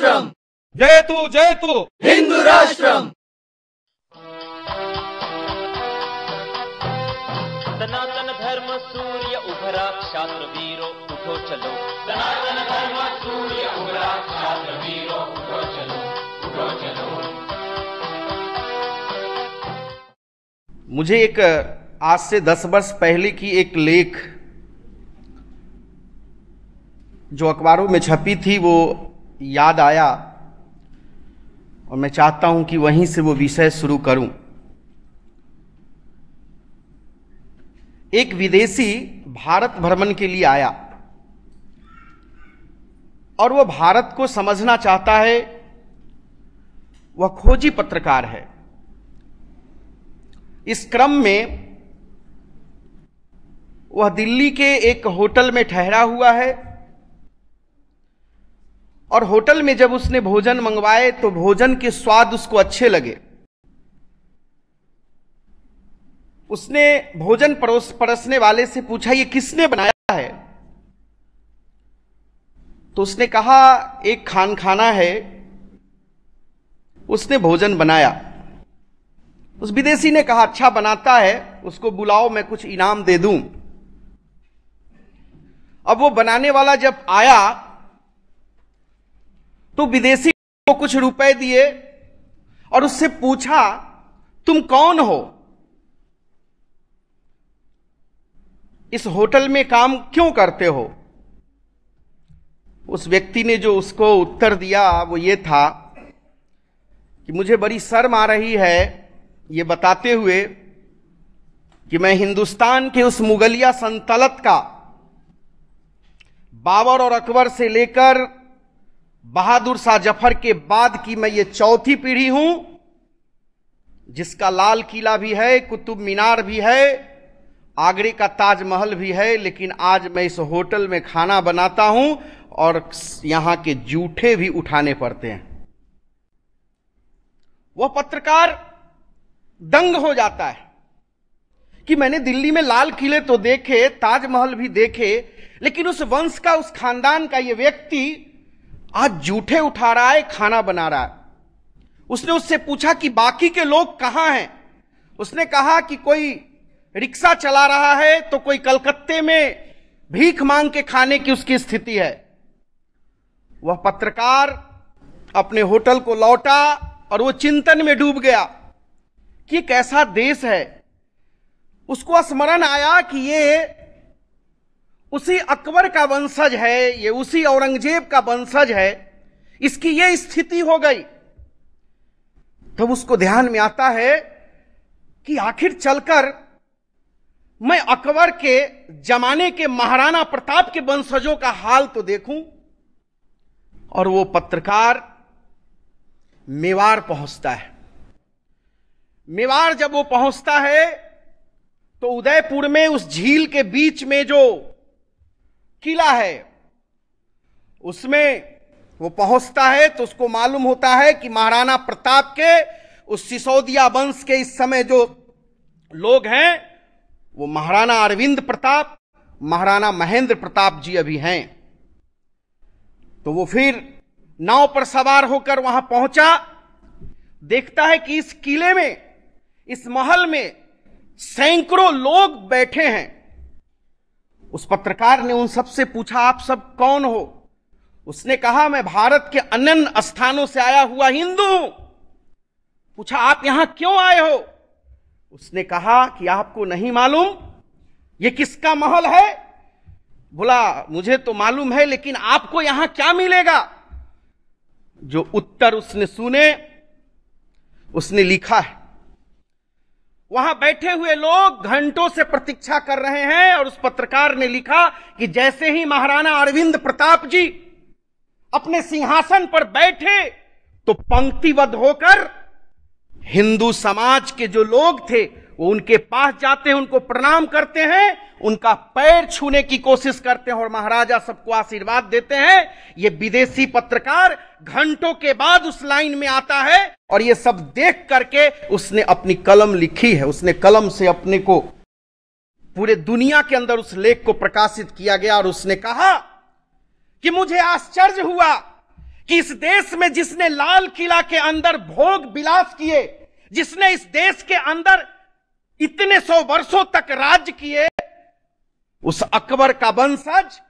राष्ट्रम, जयतु हिंदू राष्ट्रम। सनातन धर्म सूर्य उभरा, क्षात्र वीरो उठो चलो। सनातन धर्म सूर्य उभरा, क्षात्र वीरो उठो चलो, उठो चलो। मुझे एक आज से 10 वर्ष पहले की एक लेख जो अखबारों में छपी थी वो याद आया और मैं चाहता हूं कि वहीं से वो विषय शुरू करूं। एक विदेशी भारत भ्रमण के लिए आया और वह भारत को समझना चाहता है। वह खोजी पत्रकार है। इस क्रम में वह दिल्ली के एक होटल में ठहरा हुआ है और होटल में जब उसने भोजन मंगवाए तो भोजन के स्वाद उसको अच्छे लगे। उसने भोजन परोसने वाले से पूछा, ये किसने बनाया है? तो उसने कहा, एक खाना है, उसने भोजन बनाया। उस विदेशी ने कहा, अच्छा बनाता है, उसको बुलाओ, मैं कुछ इनाम दे दूं। अब वो बनाने वाला जब आया तो विदेशी को कुछ रुपए दिए और उससे पूछा, तुम कौन हो? इस होटल में काम क्यों करते हो? उस व्यक्ति ने जो उसको उत्तर दिया वो ये था कि मुझे बड़ी शर्म आ रही है ये बताते हुए कि मैं हिंदुस्तान के उस मुगलिया सल्तनत का बाबर और अकबर से लेकर बहादुर शाह जफर के बाद की मैं ये चौथी पीढ़ी हूं जिसका लाल किला भी है, कुतुब मीनार भी है, आगरे का ताजमहल भी है, लेकिन आज मैं इस होटल में खाना बनाता हूं और यहां के जूठे भी उठाने पड़ते हैं। वह पत्रकार दंग हो जाता है कि मैंने दिल्ली में लाल किले तो देखे, ताजमहल भी देखे, लेकिन उस वंश का, उस खानदान का ये व्यक्ति आज जूठे उठा रहा है, खाना बना रहा है। उसने उससे पूछा कि बाकी के लोग कहां हैं? उसने कहा कि कोई रिक्शा चला रहा है तो कोई कलकत्ते में भीख मांग के खाने की उसकी स्थिति है। वह पत्रकार अपने होटल को लौटा और वो चिंतन में डूब गया कि एक ऐसा देश है। उसको स्मरण आया कि ये उसी अकबर का वंशज है, ये उसी औरंगजेब का वंशज है, इसकी ये स्थिति हो गई। तब उसको ध्यान में आता है कि आखिर चलकर मैं अकबर के जमाने के महाराणा प्रताप के वंशजों का हाल तो देखूं। और वो पत्रकार मेवाड़ पहुंचता है। मेवाड़ जब वो पहुंचता है तो उदयपुर में उस झील के बीच में जो किला है उसमें वो पहुंचता है तो उसको मालूम होता है कि महाराणा प्रताप के उस सिसोदिया वंश के इस समय जो लोग हैं वो महाराणा अरविंद प्रताप, महाराणा महेंद्र प्रताप जी अभी हैं। तो वो फिर नाव पर सवार होकर वहां पहुंचा, देखता है कि इस किले में, इस महल में सैकड़ों लोग बैठे हैं। उस पत्रकार ने उन सबसे पूछा, आप सब कौन हो? उसने कहा, मैं भारत के अनन्य स्थानों से आया हुआ हिंदू हूं। पूछा, आप यहां क्यों आए हो? उसने कहा कि आपको नहीं मालूम ये किसका महल है? बोला, मुझे तो मालूम है, लेकिन आपको यहां क्या मिलेगा? जो उत्तर उसने सुने उसने लिखा है। वहां बैठे हुए लोग घंटों से प्रतीक्षा कर रहे हैं और उस पत्रकार ने लिखा कि जैसे ही महाराणा अरविंद प्रताप जी अपने सिंहासन पर बैठे तो पंक्तिबद्ध होकर हिंदू समाज के जो लोग थे वो उनके पास जाते हैं, उनको प्रणाम करते हैं, उनका पैर छूने की कोशिश करते हैं और महाराजा सबको आशीर्वाद देते हैं। ये विदेशी पत्रकार घंटों के बाद उस लाइन में आता है और ये सब देख करके उसने अपनी कलम लिखी है। उसने कलम से अपने को पूरे दुनिया के अंदर उस लेख को प्रकाशित किया गया और उसने कहा कि मुझे आश्चर्य हुआ कि इस देश में जिसने लाल किला के अंदर भोग विलास किए, जिसने इस देश के अंदर इतने 100 वर्षों तक राज्य किए, उस अकबर का वंशज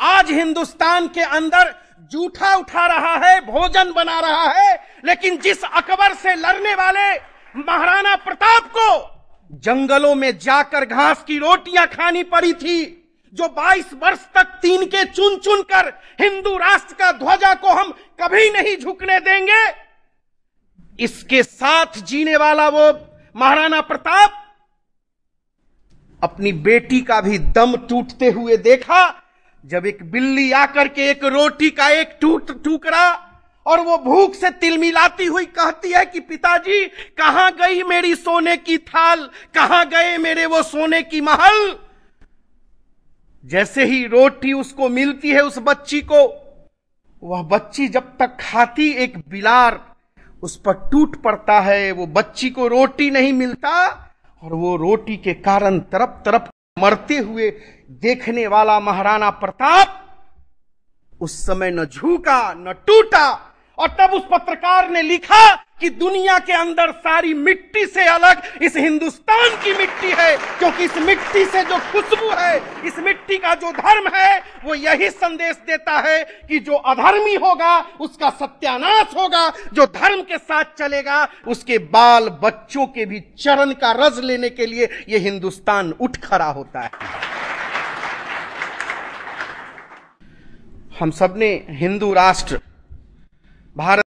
आज हिंदुस्तान के अंदर जूठा उठा रहा है, भोजन बना रहा है। लेकिन जिस अकबर से लड़ने वाले महाराणा प्रताप को जंगलों में जाकर घास की रोटियां खानी पड़ी थी, जो 22 वर्ष तक तीन के चुन चुन कर हिंदू राष्ट्र का ध्वजा को हम कभी नहीं झुकने देंगे, इसके साथ जीने वाला वो महाराणा प्रताप अपनी बेटी का भी दम टूटते हुए देखा, जब एक बिल्ली आकर के एक रोटी का एक टुकड़ा और वो भूख से तिलमिलाती हुई कहती है कि पिताजी कहां गई मेरी सोने की थाल, कहां गए मेरे वो सोने की महल। जैसे ही रोटी उसको मिलती है उस बच्ची को, वह बच्ची जब तक खाती एक बिलार उस पर टूट पड़ता है, वो बच्ची को रोटी नहीं मिलता और वो रोटी के कारण तरफ तरफ मरते हुए देखने वाला महाराणा प्रताप उस समय न झुका न टूटा। और तब उस पत्रकार ने लिखा कि दुनिया के अंदर सारी मिट्टी से अलग इस हिंदुस्तान की मिट्टी है, क्योंकि इस मिट्टी से जो खुशबू है, इस मिट्टी का जो धर्म है, वो यही संदेश देता है कि जो अधर्मी होगा उसका सत्यानाश होगा, जो धर्म के साथ चलेगा उसके बाल बच्चों के भी चरण का रस लेने के लिए ये हिंदुस्तान उठ खड़ा होता है। हम सबने हिंदू राष्ट्र भारत